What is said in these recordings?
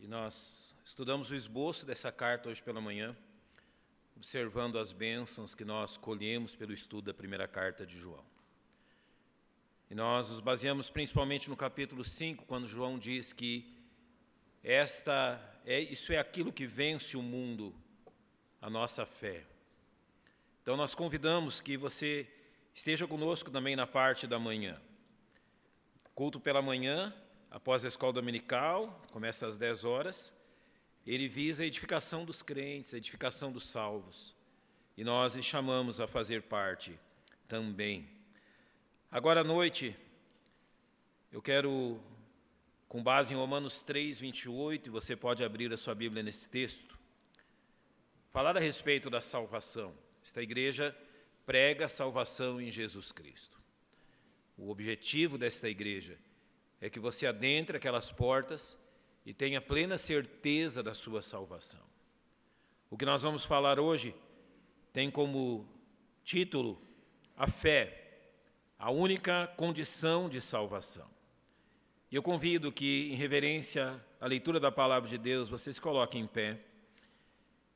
E nós estudamos o esboço dessa carta hoje pela manhã, observando as bênçãos que nós colhemos pelo estudo da primeira carta de João. E nós nos baseamos principalmente no capítulo 5, quando João diz que isso é aquilo que vence o mundo, a nossa fé. Então nós convidamos que você esteja conosco também na parte da manhã. Culto pela manhã, após a escola dominical, começa às 10 horas, ele visa a edificação dos crentes, a edificação dos salvos. E nós lhe chamamos a fazer parte também. Agora à noite, eu quero, com base em Romanos 3, 28, e você pode abrir a sua Bíblia nesse texto, falar a respeito da salvação. Esta igreja prega a salvação em Jesus Cristo. O objetivo desta igreja é que você adentre aquelas portas e tenha plena certeza da sua salvação. O que nós vamos falar hoje tem como título a fé, a única condição de salvação. E eu convido que, em reverência à leitura da palavra de Deus, você se coloque em pé.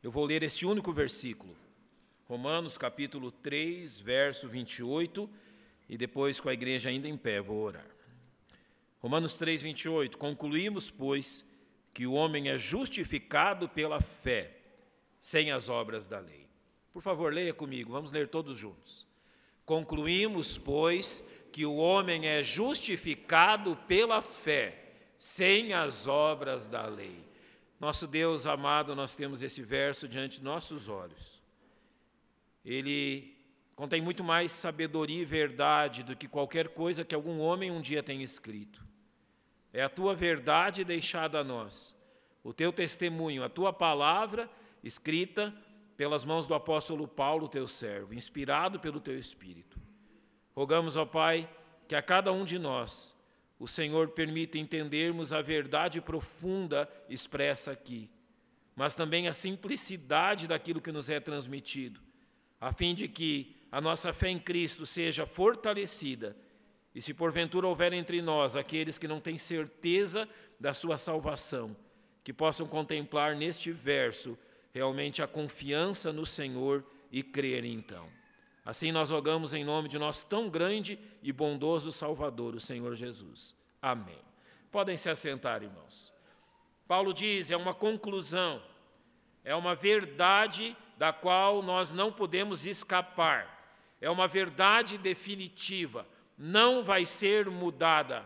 Eu vou ler este único versículo, Romanos capítulo 3, verso 28, e depois, com a igreja ainda em pé, vou orar. Romanos 3, 28, concluímos, pois, que o homem é justificado pela fé, sem as obras da lei. Por favor, leia comigo, vamos ler todos juntos. Concluímos, pois, que o homem é justificado pela fé, sem as obras da lei. Nosso Deus amado, nós temos esse verso diante de nossos olhos. Ele contém muito mais sabedoria e verdade do que qualquer coisa que algum homem um dia tenha escrito. É a tua verdade deixada a nós, o teu testemunho, a tua palavra escrita pelas mãos do apóstolo Paulo, teu servo, inspirado pelo teu Espírito. Rogamos, ó Pai, que a cada um de nós o Senhor permita entendermos a verdade profunda expressa aqui, mas também a simplicidade daquilo que nos é transmitido, a fim de que a nossa fé em Cristo seja fortalecida. E se porventura houver entre nós aqueles que não têm certeza da sua salvação, que possam contemplar neste verso realmente a confiança no Senhor e crer então. Assim nós rogamos em nome de nosso tão grande e bondoso Salvador, o Senhor Jesus. Amém. Podem se assentar, irmãos. Paulo diz, é uma conclusão, é uma verdade da qual nós não podemos escapar. É uma verdade definitiva, não vai ser mudada.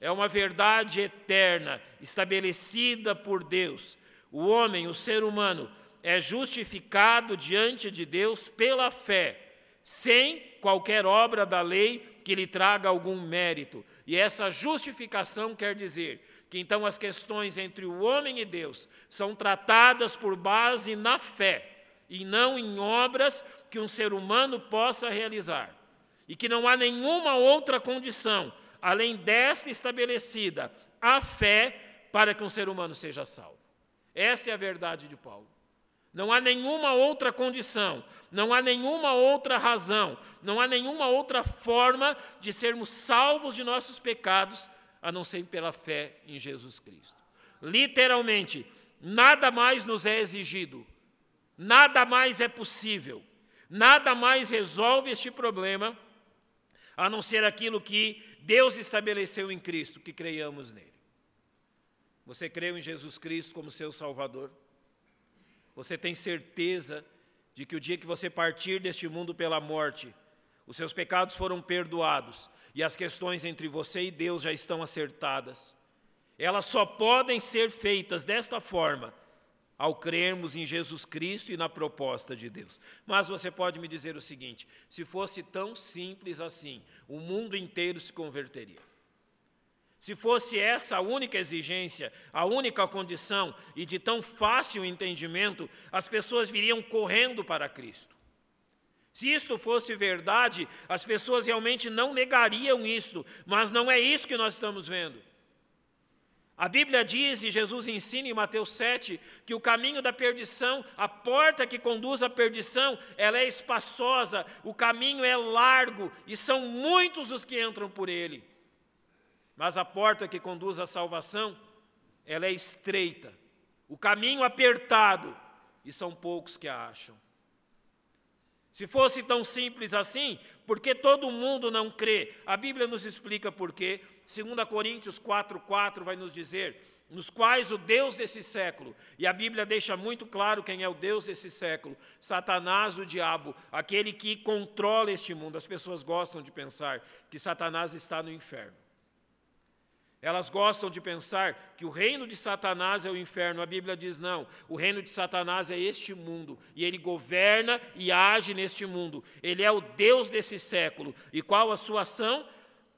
É uma verdade eterna, estabelecida por Deus. O homem, o ser humano, é justificado diante de Deus pela fé, sem qualquer obra da lei que lhe traga algum mérito. E essa justificação quer dizer que então as questões entre o homem e Deus são tratadas por base na fé, e não em obras que um ser humano possa realizar. E que não há nenhuma outra condição, além desta estabelecida, a fé, para que um ser humano seja salvo. Essa é a verdade de Paulo. Não há nenhuma outra condição, não há nenhuma outra razão, não há nenhuma outra forma de sermos salvos de nossos pecados, a não ser pela fé em Jesus Cristo. Literalmente, nada mais nos é exigido, nada mais é possível, nada mais resolve este problema, a não ser aquilo que Deus estabeleceu em Cristo, que creiamos nele. Você creu em Jesus Cristo como seu Salvador? Você tem certeza de que o dia que você partir deste mundo pela morte, os seus pecados foram perdoados e as questões entre você e Deus já estão acertadas? Elas só podem ser feitas desta forma, ao crermos em Jesus Cristo e na proposta de Deus. Mas você pode me dizer o seguinte, se fosse tão simples assim, o mundo inteiro se converteria. Se fosse essa a única exigência, a única condição, e de tão fácil entendimento, as pessoas viriam correndo para Cristo. Se isto fosse verdade, as pessoas realmente não negariam isto, mas não é isso que nós estamos vendo. A Bíblia diz, e Jesus ensina em Mateus 7, que o caminho da perdição, a porta que conduz à perdição, ela é espaçosa, o caminho é largo, e são muitos os que entram por ele. Mas a porta que conduz à salvação, ela é estreita, o caminho apertado, e são poucos que a acham. Se fosse tão simples assim, por que todo mundo não crê? A Bíblia nos explica por quê. 2 Coríntios 4:4 vai nos dizer, nos quais o Deus desse século, e a Bíblia deixa muito claro quem é o Deus desse século, Satanás, o diabo, aquele que controla este mundo. As pessoas gostam de pensar que Satanás está no inferno. Elas gostam de pensar que o reino de Satanás é o inferno. A Bíblia diz não, o reino de Satanás é este mundo, e ele governa e age neste mundo. Ele é o Deus desse século. E qual a sua ação?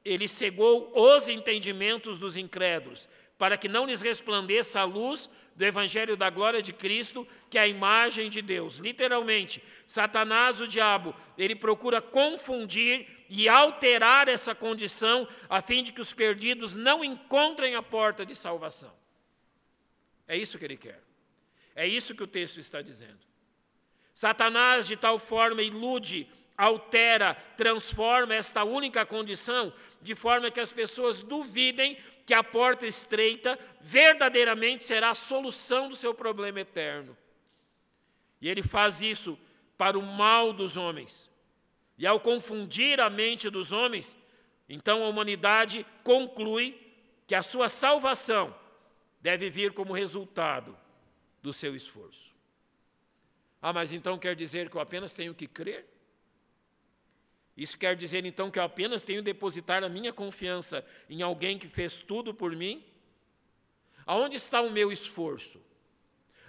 Ele cegou os entendimentos dos incrédulos, para que não lhes resplandeça a luz do evangelho da glória de Cristo, que é a imagem de Deus. Literalmente, Satanás, o diabo, ele procura confundir e alterar essa condição, a fim de que os perdidos não encontrem a porta de salvação. É isso que ele quer. É isso que o texto está dizendo. Satanás, de tal forma, ilude, altera, transforma esta única condição, de forma que as pessoas duvidem que a porta estreita verdadeiramente será a solução do seu problema eterno. E ele faz isso para o mal dos homens. E ao confundir a mente dos homens, então a humanidade conclui que a sua salvação deve vir como resultado do seu esforço. Ah, mas então quer dizer que eu apenas tenho que crer? Isso quer dizer então que eu apenas tenho que depositar a minha confiança em alguém que fez tudo por mim? Aonde está o meu esforço?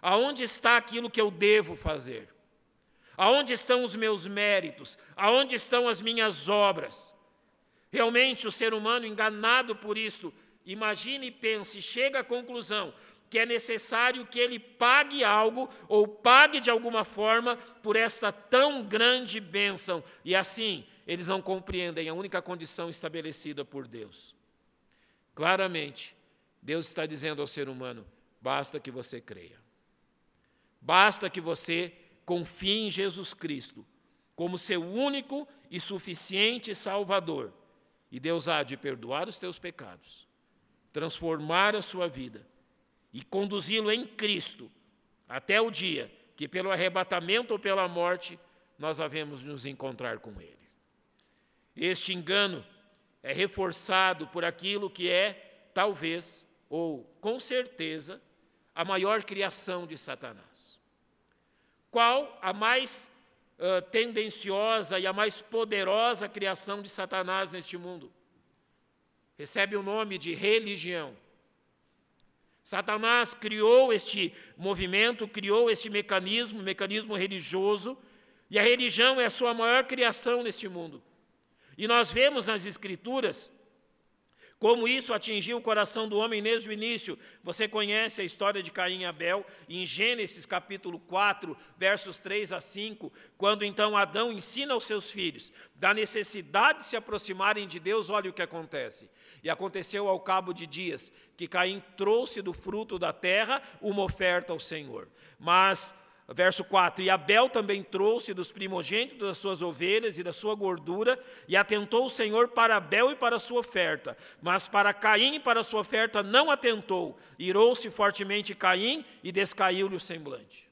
Aonde está aquilo que eu devo fazer? Aonde estão os meus méritos? Aonde estão as minhas obras? Realmente o ser humano, enganado por isto, imagina e pense, chega à conclusão que é necessário que ele pague algo ou pague de alguma forma por esta tão grande bênção. E assim, eles não compreendem a única condição estabelecida por Deus. Claramente, Deus está dizendo ao ser humano, basta que você creia. Basta que você confie em Jesus Cristo como seu único e suficiente Salvador. E Deus há de perdoar os teus pecados, transformar a sua vida e conduzi-lo em Cristo até o dia que, pelo arrebatamento ou pela morte, nós havemos de nos encontrar com Ele. Este engano é reforçado por aquilo que é, talvez, ou com certeza, a maior criação de Satanás. Qual a mais tendenciosa e a mais poderosa criação de Satanás neste mundo? Recebe o nome de religião. Satanás criou este movimento, criou este mecanismo religioso, e a religião é a sua maior criação neste mundo. E nós vemos nas Escrituras como isso atingiu o coração do homem desde o início. Você conhece a história de Caim e Abel, em Gênesis capítulo 4, versos 3 a 5, quando então Adão ensina aos seus filhos da necessidade de se aproximarem de Deus, olha o que acontece. E aconteceu ao cabo de dias que Caim trouxe do fruto da terra uma oferta ao Senhor. Mas verso 4, e Abel também trouxe dos primogênitos das suas ovelhas e da sua gordura, e atentou o Senhor para Abel e para a sua oferta, mas para Caim e para a sua oferta não atentou. Irou-se fortemente Caim e descaiu-lhe o semblante.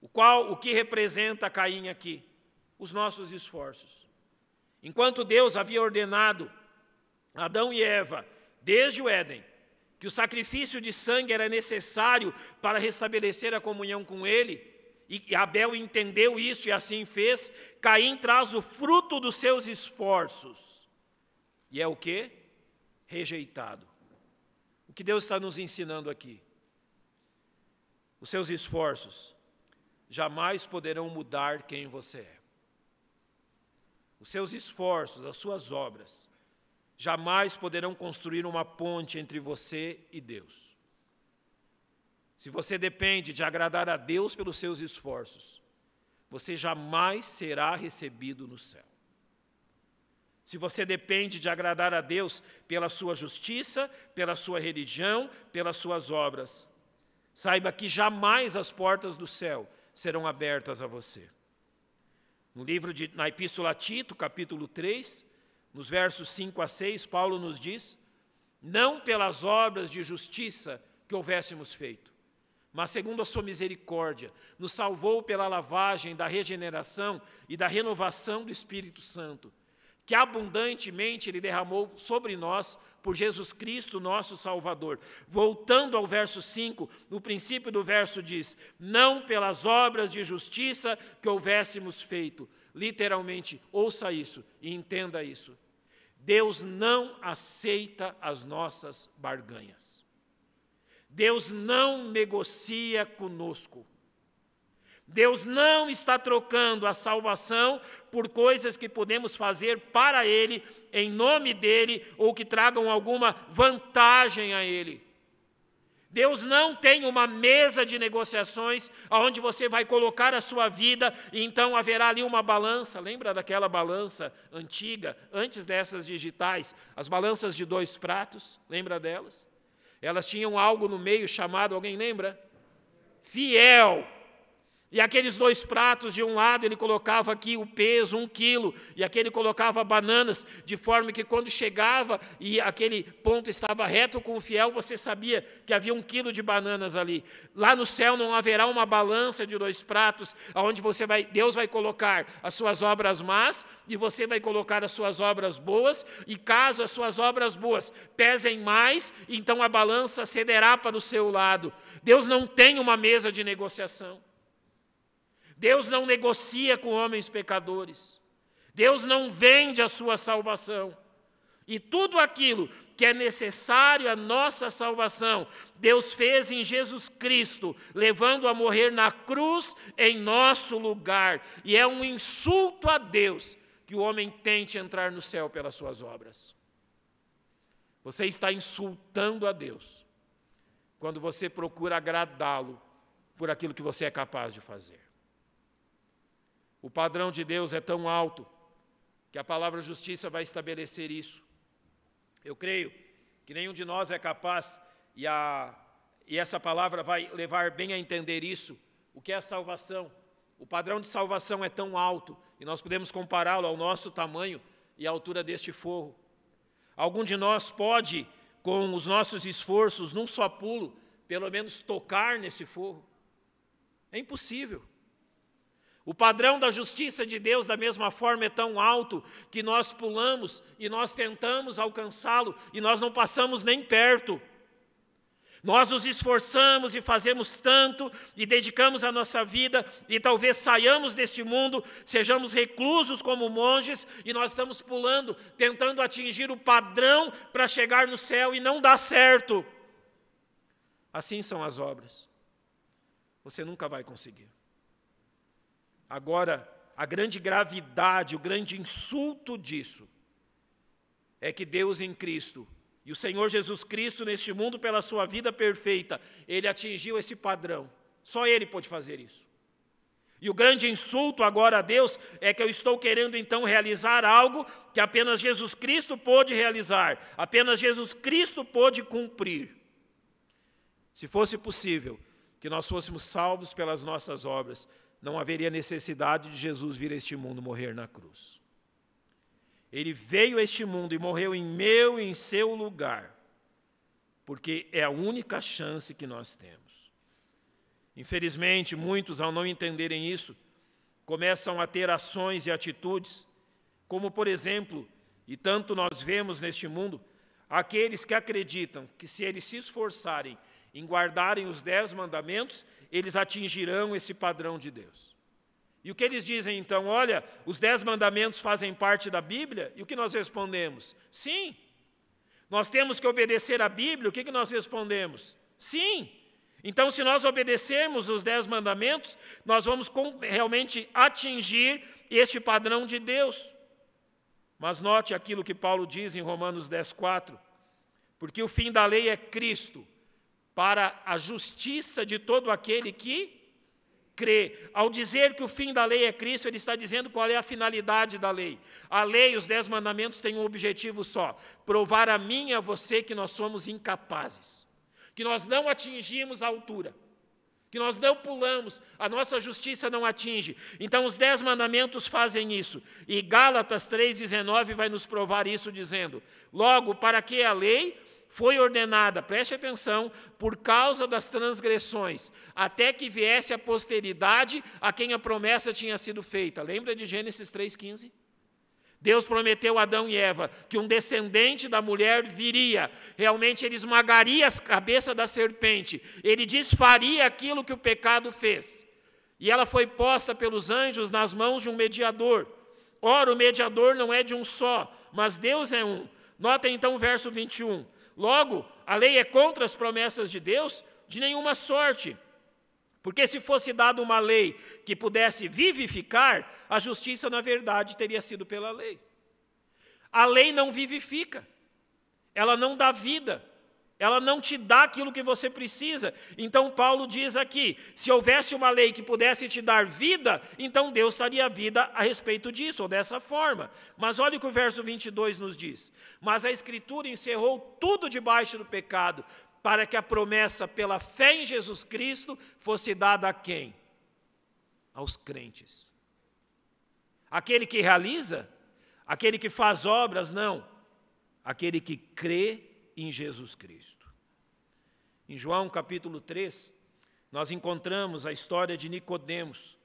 O que representa Caim aqui? Os nossos esforços. Enquanto Deus havia ordenado Adão e Eva, desde o Éden, que o sacrifício de sangue era necessário para restabelecer a comunhão com Ele, e Abel entendeu isso e assim fez, Caim traz o fruto dos seus esforços. E é o quê? Rejeitado. O que Deus está nos ensinando aqui? Os seus esforços jamais poderão mudar quem você é. Os seus esforços, as suas obras, jamais poderão construir uma ponte entre você e Deus. Se você depende de agradar a Deus pelos seus esforços, você jamais será recebido no céu. Se você depende de agradar a Deus pela sua justiça, pela sua religião, pelas suas obras, saiba que jamais as portas do céu serão abertas a você. Na Epístola a Tito, capítulo 3, nos versos 5 a 6, Paulo nos diz não pelas obras de justiça que houvéssemos feito, mas segundo a sua misericórdia, nos salvou pela lavagem da regeneração e da renovação do Espírito Santo, que abundantemente Ele derramou sobre nós por Jesus Cristo, nosso Salvador. Voltando ao verso 5, no princípio do verso diz, não pelas obras de justiça que houvéssemos feito. Literalmente, ouça isso e entenda isso. Deus não aceita as nossas barganhas. Deus não negocia conosco. Deus não está trocando a salvação por coisas que podemos fazer para Ele, em nome dEle, ou que tragam alguma vantagem a Ele. Deus não tem uma mesa de negociações onde você vai colocar a sua vida e então haverá ali uma balança. Lembra daquela balança antiga, antes dessas digitais, as balanças de 2 pratos? Lembra delas? Elas tinham algo no meio chamado, alguém lembra? Fiel. E aqueles 2 pratos, de um lado ele colocava aqui o peso, 1 quilo, e aquele colocava bananas, de forma que quando chegava e aquele ponto estava reto com o fiel, você sabia que havia 1 quilo de bananas ali. Lá no céu não haverá uma balança de 2 pratos, onde Deus vai colocar as suas obras más, e você vai colocar as suas obras boas, e caso as suas obras boas pesem mais, então a balança cederá para o seu lado. Deus não tem uma mesa de negociação. Deus não negocia com homens pecadores. Deus não vende a sua salvação. E tudo aquilo que é necessário à nossa salvação, Deus fez em Jesus Cristo, levando a morrer na cruz em nosso lugar. E é um insulto a Deus que o homem tente entrar no céu pelas suas obras. Você está insultando a Deus quando você procura agradá-lo por aquilo que você é capaz de fazer. O padrão de Deus é tão alto que a palavra justiça vai estabelecer isso. Eu creio que nenhum de nós é capaz, e essa palavra vai levar bem a entender isso, o que é a salvação. O padrão de salvação é tão alto, e nós podemos compará-lo ao nosso tamanho e à altura deste forro. Algum de nós pode, com os nossos esforços, num só pulo, pelo menos tocar nesse forro? É impossível. O padrão da justiça de Deus, da mesma forma, é tão alto que nós pulamos e nós tentamos alcançá-lo e nós não passamos nem perto. Nós nos esforçamos e fazemos tanto e dedicamos a nossa vida e talvez saiamos deste mundo, sejamos reclusos como monges e nós estamos pulando, tentando atingir o padrão para chegar no céu e não dá certo. Assim são as obras. Você nunca vai conseguir. Agora, a grande gravidade, o grande insulto disso é que Deus em Cristo e o Senhor Jesus Cristo neste mundo pela sua vida perfeita, Ele atingiu esse padrão. Só Ele pode fazer isso. E o grande insulto agora a Deus é que eu estou querendo então realizar algo que apenas Jesus Cristo pôde realizar, apenas Jesus Cristo pôde cumprir. Se fosse possível que nós fôssemos salvos pelas nossas obras, não haveria necessidade de Jesus vir a este mundo morrer na cruz. Ele veio a este mundo e morreu em meu e em seu lugar, porque é a única chance que nós temos. Infelizmente, muitos, ao não entenderem isso, começam a ter ações e atitudes, como, por exemplo, e tanto nós vemos neste mundo, aqueles que acreditam que se eles se esforçarem em guardarem os 10 mandamentos, eles atingirão esse padrão de Deus. E o que eles dizem então? Olha, os 10 mandamentos fazem parte da Bíblia? E o que nós respondemos? Sim. Nós temos que obedecer à Bíblia? O que nós respondemos? Sim. Então, se nós obedecermos os 10 mandamentos, nós vamos realmente atingir este padrão de Deus. Mas note aquilo que Paulo diz em Romanos 10:4, porque o fim da lei é Cristo, para a justiça de todo aquele que crê. Ao dizer que o fim da lei é Cristo, ele está dizendo qual é a finalidade da lei. A lei, os 10 mandamentos, têm um objetivo só: provar a mim e a você que nós somos incapazes, que nós não atingimos a altura, que nós não pulamos, a nossa justiça não atinge. Então, os 10 mandamentos fazem isso. E Gálatas 3,19 vai nos provar isso, dizendo: logo, para que a lei foi ordenada, preste atenção, por causa das transgressões, até que viesse a posteridade a quem a promessa tinha sido feita. Lembra de Gênesis 3,15? Deus prometeu a Adão e Eva que um descendente da mulher viria, realmente ele esmagaria a cabeça da serpente, ele desfaria aquilo que o pecado fez. E ela foi posta pelos anjos nas mãos de um mediador. Ora, o mediador não é de um só, mas Deus é um. Notem então o verso 21. Logo, a lei é contra as promessas de Deus? De nenhuma sorte. Porque se fosse dada uma lei que pudesse vivificar, a justiça, na verdade, teria sido pela lei. A lei não vivifica, ela não dá vida, ela não te dá aquilo que você precisa. Então Paulo diz aqui, se houvesse uma lei que pudesse te dar vida, então Deus daria vida a respeito disso, ou dessa forma. Mas olha o que o verso 22 nos diz. Mas a Escritura encerrou tudo debaixo do pecado, para que a promessa pela fé em Jesus Cristo fosse dada a quem? Aos crentes. Aquele que realiza? Aquele que faz obras? Não. Aquele que crê em Jesus Cristo. Em João capítulo 3, nós encontramos a história de Nicodemos.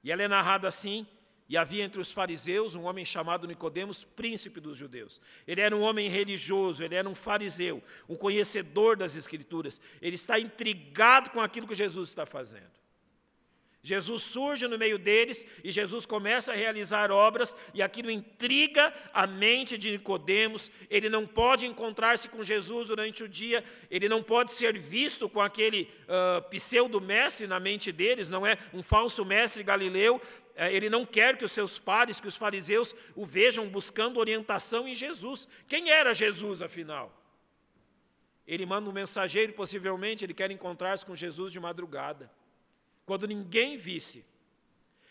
E ela é narrada assim: e havia entre os fariseus um homem chamado Nicodemos, príncipe dos judeus. Ele era um homem religioso, ele era um fariseu, um conhecedor das Escrituras. Ele está intrigado com aquilo que Jesus está fazendo. Jesus surge no meio deles e Jesus começa a realizar obras e aquilo intriga a mente de Nicodemos. Ele não pode encontrar-se com Jesus durante o dia, ele não pode ser visto com aquele pseudo-mestre na mente deles, não é um falso mestre galileu. Ele não quer que os seus pares, que os fariseus, o vejam buscando orientação em Jesus. Quem era Jesus, afinal? Ele manda um mensageiro, possivelmente ele quer encontrar-se com Jesus de madrugada, quando ninguém visse.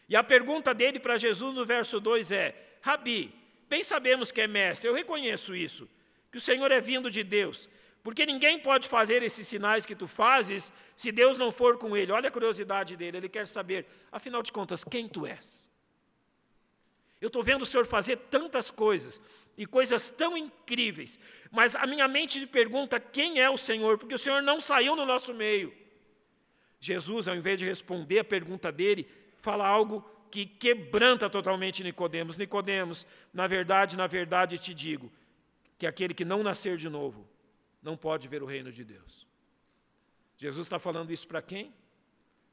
E a pergunta dele para Jesus no verso 2 é: Rabi, bem sabemos que é mestre, eu reconheço isso, que o Senhor é vindo de Deus, porque ninguém pode fazer esses sinais que tu fazes se Deus não for com ele. Olha a curiosidade dele, ele quer saber, afinal de contas, quem tu és? Eu estou vendo o Senhor fazer tantas coisas, e coisas tão incríveis, mas a minha mente me pergunta quem é o Senhor, porque o Senhor não saiu no nosso meio. Jesus, ao invés de responder a pergunta dele, fala algo que quebranta totalmente Nicodemos. Nicodemos, na verdade te digo, que aquele que não nascer de novo, não pode ver o reino de Deus. Jesus está falando isso para quem?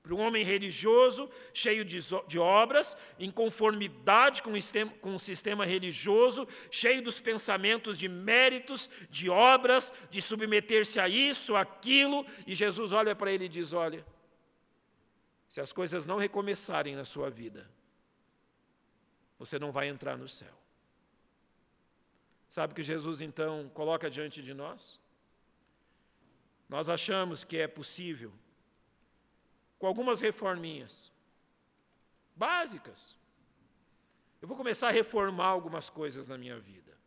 Para um homem religioso, cheio de obras, em conformidade com o sistema religioso, cheio dos pensamentos de méritos, de obras, de submeter-se a isso, aquilo, e Jesus olha para ele e diz: olha, se as coisas não recomeçarem na sua vida, você não vai entrar no céu. Sabe o que Jesus, então, coloca diante de nós? Nós achamos que é possível, com algumas reforminhas básicas, eu vou começar a reformar algumas coisas na minha vida.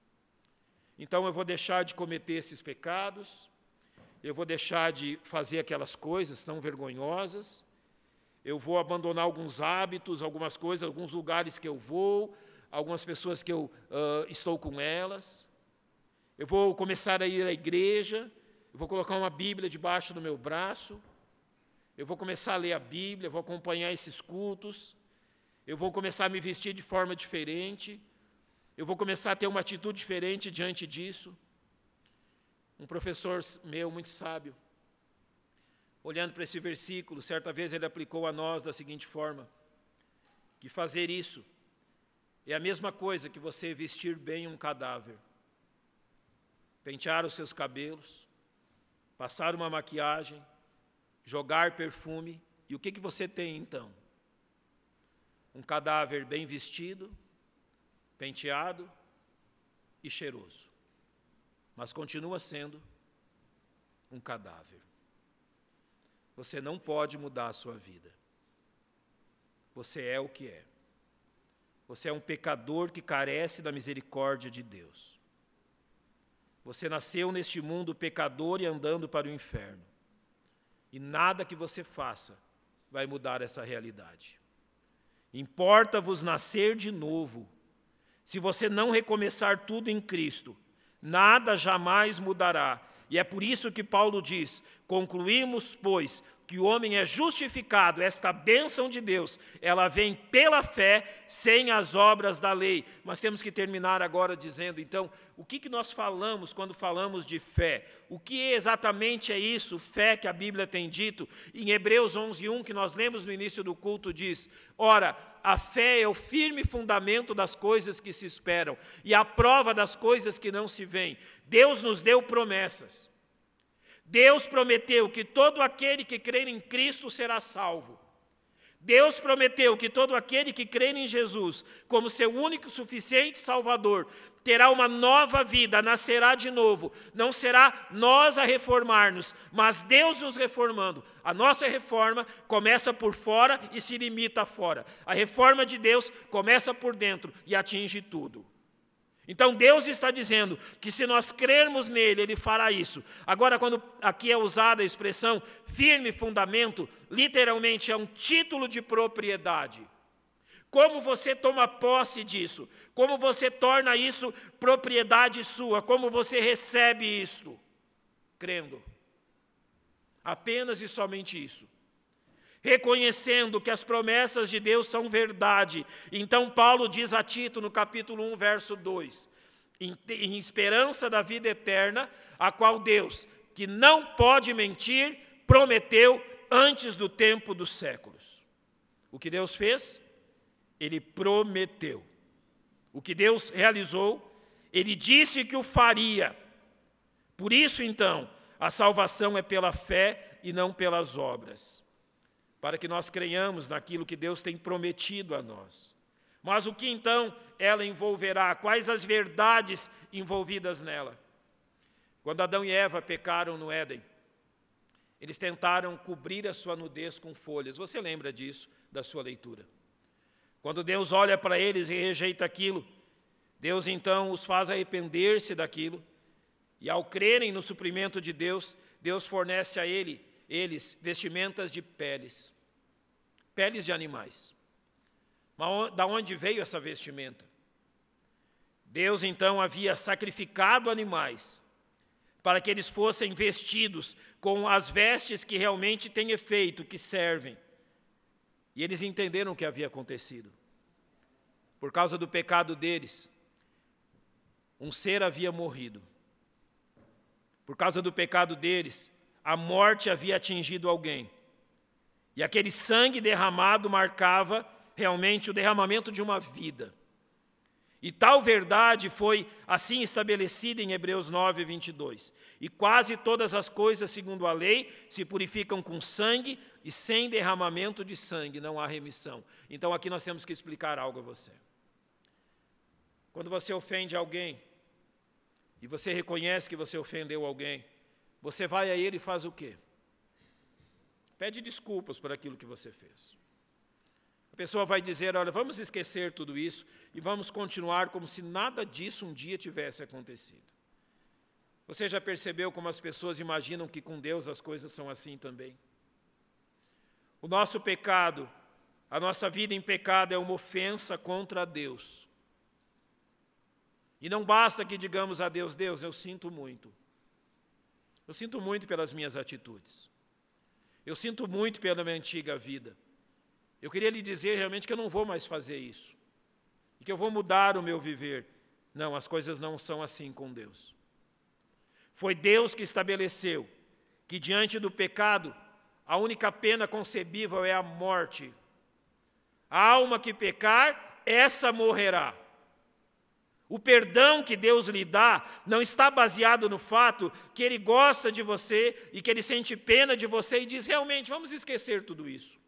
Então eu vou deixar de cometer esses pecados, eu vou deixar de fazer aquelas coisas tão vergonhosas, eu vou abandonar alguns hábitos, algumas coisas, alguns lugares que eu vou, algumas pessoas que eu estou com elas. Eu vou começar a ir à igreja, eu vou colocar uma Bíblia debaixo do meu braço, eu vou começar a ler a Bíblia, eu vou acompanhar esses cultos, eu vou começar a me vestir de forma diferente, eu vou começar a ter uma atitude diferente diante disso. Um professor meu, muito sábio, olhando para esse versículo, certa vez ele aplicou a nós da seguinte forma: que fazer isso é a mesma coisa que você vestir bem um cadáver, pentear os seus cabelos, passar uma maquiagem, jogar perfume, e o que você tem então? Um cadáver bem vestido, penteado e cheiroso, mas continua sendo um cadáver. Você não pode mudar a sua vida. Você é o que é. Você é um pecador que carece da misericórdia de Deus. Você nasceu neste mundo pecador e andando para o inferno. E nada que você faça vai mudar essa realidade. Importa-vos nascer de novo. Se você não recomeçar tudo em Cristo, nada jamais mudará. E é por isso que Paulo diz: concluímos, pois, que o homem é justificado, esta bênção de Deus, ela vem pela fé, sem as obras da lei. Mas temos que terminar agora dizendo, então, o que nós falamos quando falamos de fé? O que exatamente é isso, fé, que a Bíblia tem dito? Em Hebreus 11:1, que nós lemos no início do culto, diz: ora, a fé é o firme fundamento das coisas que se esperam e a prova das coisas que não se veem. Deus nos deu promessas. Deus prometeu que todo aquele que crer em Cristo será salvo. Deus prometeu que todo aquele que crer em Jesus como seu único e suficiente Salvador terá uma nova vida, nascerá de novo. Não será nós a reformar-nos, mas Deus nos reformando. A nossa reforma começa por fora e se limita a fora. A reforma de Deus começa por dentro e atinge tudo. Então Deus está dizendo que se nós crermos nele, ele fará isso. Agora, quando aqui é usada a expressão firme fundamento, literalmente é um título de propriedade. Como você toma posse disso? Como você torna isso propriedade sua? Como você recebe isto? Crendo. Apenas e somente isso. Reconhecendo que as promessas de Deus são verdade. Então Paulo diz a Tito, no capítulo 1, verso 2, em esperança da vida eterna, a qual Deus, que não pode mentir, prometeu antes do tempo dos séculos. O que Deus fez? Ele prometeu. O que Deus realizou? Ele disse que o faria. Por isso, então, a salvação é pela fé e não pelas obras, para que nós creiamos naquilo que Deus tem prometido a nós. Mas o que então ela envolverá? Quais as verdades envolvidas nela? Quando Adão e Eva pecaram no Éden, eles tentaram cobrir a sua nudez com folhas. Você lembra disso, da sua leitura? Quando Deus olha para eles e rejeita aquilo, Deus então os faz arrepender-se daquilo, e ao crerem no suprimento de Deus, Deus fornece a eles vestimentas de peles de animais. Mas da onde veio essa vestimenta? Deus então havia sacrificado animais para que eles fossem vestidos com as vestes que realmente têm efeito, que servem. E eles entenderam o que havia acontecido. Por causa do pecado deles, um ser havia morrido. Por causa do pecado deles, a morte havia atingido alguém. E aquele sangue derramado marcava realmente o derramamento de uma vida. E tal verdade foi assim estabelecida em Hebreus 9, 22. E quase todas as coisas, segundo a lei, se purificam com sangue, e sem derramamento de sangue não há remissão. Então aqui nós temos que explicar algo a você. Quando você ofende alguém, e você reconhece que você ofendeu alguém, você vai a ele e faz o quê? Pede desculpas por aquilo que você fez. A pessoa vai dizer, olha, vamos esquecer tudo isso e vamos continuar como se nada disso um dia tivesse acontecido. Você já percebeu como as pessoas imaginam que com Deus as coisas são assim também? O nosso pecado, a nossa vida em pecado é uma ofensa contra Deus. E não basta que digamos a Deus, Deus, eu sinto muito. Eu sinto muito pelas minhas atitudes. Eu sinto muito pela minha antiga vida. Eu queria lhe dizer realmente que eu não vou mais fazer isso. E que eu vou mudar o meu viver. Não, as coisas não são assim com Deus. Foi Deus que estabeleceu que diante do pecado, a única pena concebível é a morte. A alma que pecar, essa morrerá. O perdão que Deus lhe dá não está baseado no fato que Ele gosta de você e que Ele sente pena de você e diz, realmente, vamos esquecer tudo isso.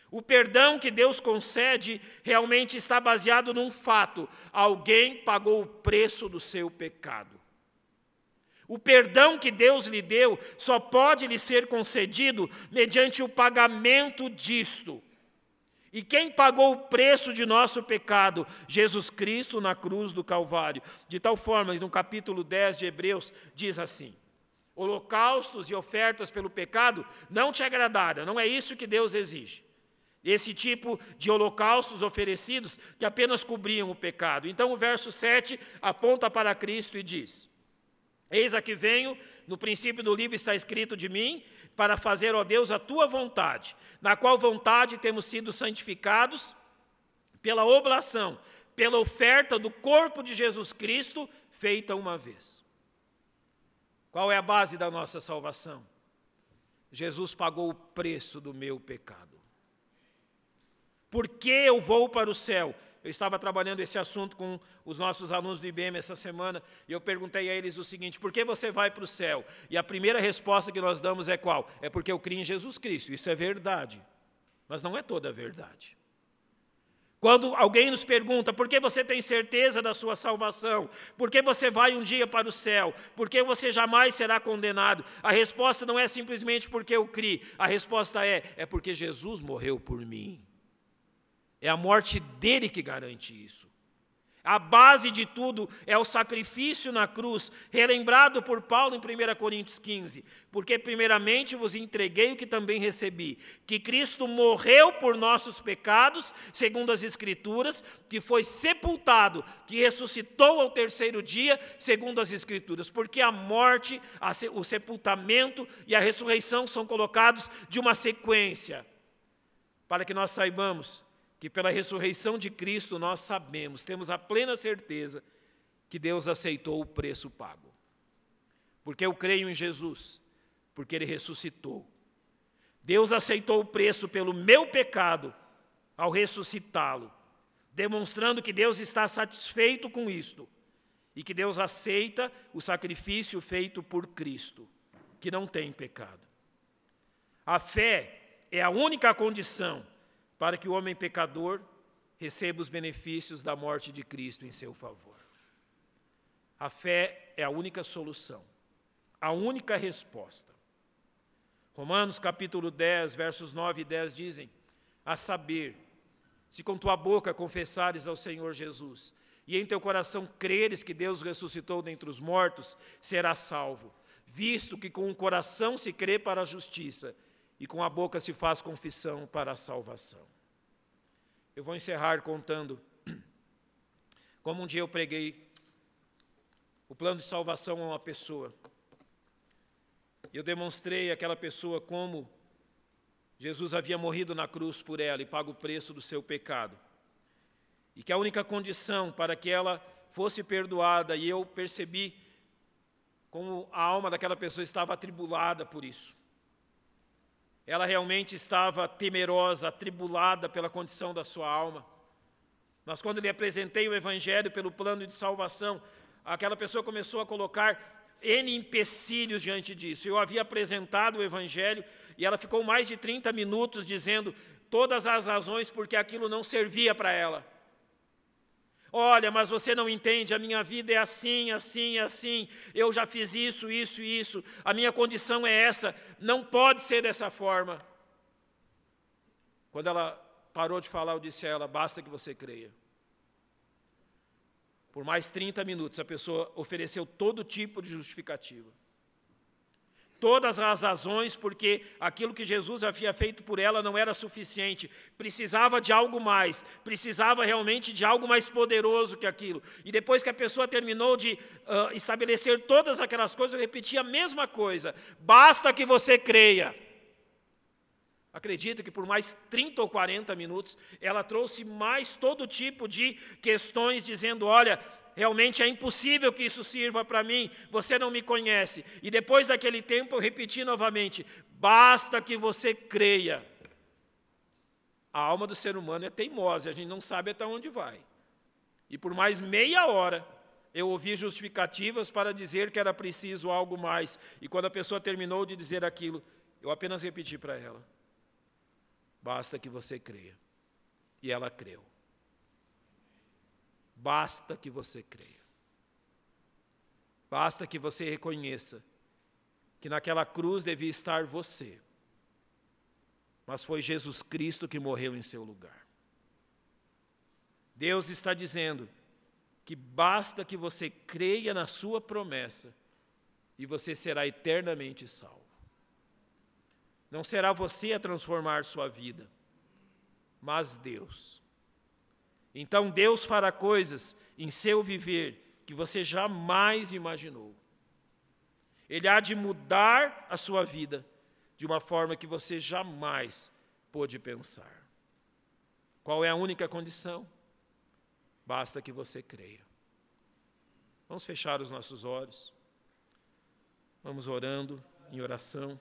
O perdão que Deus concede realmente está baseado num fato. Alguém pagou o preço do seu pecado. O perdão que Deus lhe deu só pode lhe ser concedido mediante o pagamento disto. E quem pagou o preço de nosso pecado? Jesus Cristo na cruz do Calvário. De tal forma, no capítulo 10 de Hebreus, diz assim, holocaustos e ofertas pelo pecado não te agradaram, não é isso que Deus exige. Esse tipo de holocaustos oferecidos que apenas cobriam o pecado. Então o verso 7 aponta para Cristo e diz, Eis aqui venho, no princípio do livro está escrito de mim, para fazer, ó Deus, a tua vontade, na qual vontade temos sido santificados pela oblação, pela oferta do corpo de Jesus Cristo, feita uma vez. Qual é a base da nossa salvação? Jesus pagou o preço do meu pecado. Por que eu vou para o céu? Eu estava trabalhando esse assunto com os nossos alunos do IBM essa semana, e eu perguntei a eles o seguinte: por que você vai para o céu? E a primeira resposta que nós damos é qual? É porque eu criei em Jesus Cristo. Isso é verdade, mas não é toda a verdade. Quando alguém nos pergunta por que você tem certeza da sua salvação, por que você vai um dia para o céu, por que você jamais será condenado, a resposta não é simplesmente porque eu criei, a resposta é porque Jesus morreu por mim. É a morte dele que garante isso. A base de tudo é o sacrifício na cruz, relembrado por Paulo em 1 Coríntios 15. Porque primeiramente vos entreguei o que também recebi, que Cristo morreu por nossos pecados, segundo as Escrituras, que foi sepultado, que ressuscitou ao terceiro dia, segundo as Escrituras. Porque a morte, o sepultamento e a ressurreição são colocados de uma sequência, para que nós saibamos que pela ressurreição de Cristo nós sabemos, temos a plena certeza que Deus aceitou o preço pago. Porque eu creio em Jesus, porque Ele ressuscitou. Deus aceitou o preço pelo meu pecado ao ressuscitá-lo, demonstrando que Deus está satisfeito com isto e que Deus aceita o sacrifício feito por Cristo, que não tem pecado. A fé é a única condição para que o homem pecador receba os benefícios da morte de Cristo em seu favor. A fé é a única solução, a única resposta. Romanos capítulo 10, versos 9 e 10 dizem: a saber, se com tua boca confessares ao Senhor Jesus, e em teu coração creres que Deus ressuscitou dentre os mortos, serás salvo, visto que com o coração se crê para a justiça, e com a boca se faz confissão para a salvação. Eu vou encerrar contando como um dia eu preguei o plano de salvação a uma pessoa. Eu demonstrei àquela pessoa como Jesus havia morrido na cruz por ela e pago o preço do seu pecado. E que a única condição para que ela fosse perdoada, e eu percebi como a alma daquela pessoa estava atribulada por isso. Ela realmente estava temerosa, atribulada pela condição da sua alma. Mas quando lhe apresentei o Evangelho pelo plano de salvação, aquela pessoa começou a colocar N empecilhos diante disso. Eu havia apresentado o Evangelho e ela ficou mais de 30 minutos dizendo todas as razões porque aquilo não servia para ela. Olha, mas você não entende, a minha vida é assim, assim, assim, eu já fiz isso, isso e isso, a minha condição é essa, não pode ser dessa forma. Quando ela parou de falar, eu disse a ela: basta que você creia. Por mais 30 minutos, a pessoa ofereceu todo tipo de justificativa. Todas as razões, porque aquilo que Jesus havia feito por ela não era suficiente, precisava de algo mais, precisava realmente de algo mais poderoso que aquilo. E depois que a pessoa terminou de estabelecer todas aquelas coisas, eu repeti a mesma coisa: basta que você creia. Acredito que por mais 30 ou 40 minutos, ela trouxe mais todo tipo de questões, dizendo: olha, realmente é impossível que isso sirva para mim, você não me conhece. E depois daquele tempo eu repeti novamente: basta que você creia. A alma do ser humano é teimosa, a gente não sabe até onde vai. E por mais meia hora eu ouvi justificativas para dizer que era preciso algo mais. E quando a pessoa terminou de dizer aquilo, eu apenas repeti para ela: basta que você creia. E ela creu. Basta que você creia. Basta que você reconheça que naquela cruz devia estar você, mas foi Jesus Cristo que morreu em seu lugar. Deus está dizendo que basta que você creia na sua promessa e você será eternamente salvo. Não será você a transformar sua vida, mas Deus. Então Deus fará coisas em seu viver que você jamais imaginou. Ele há de mudar a sua vida de uma forma que você jamais pôde pensar. Qual é a única condição? Basta que você creia. Vamos fechar os nossos olhos. Vamos orando em oração.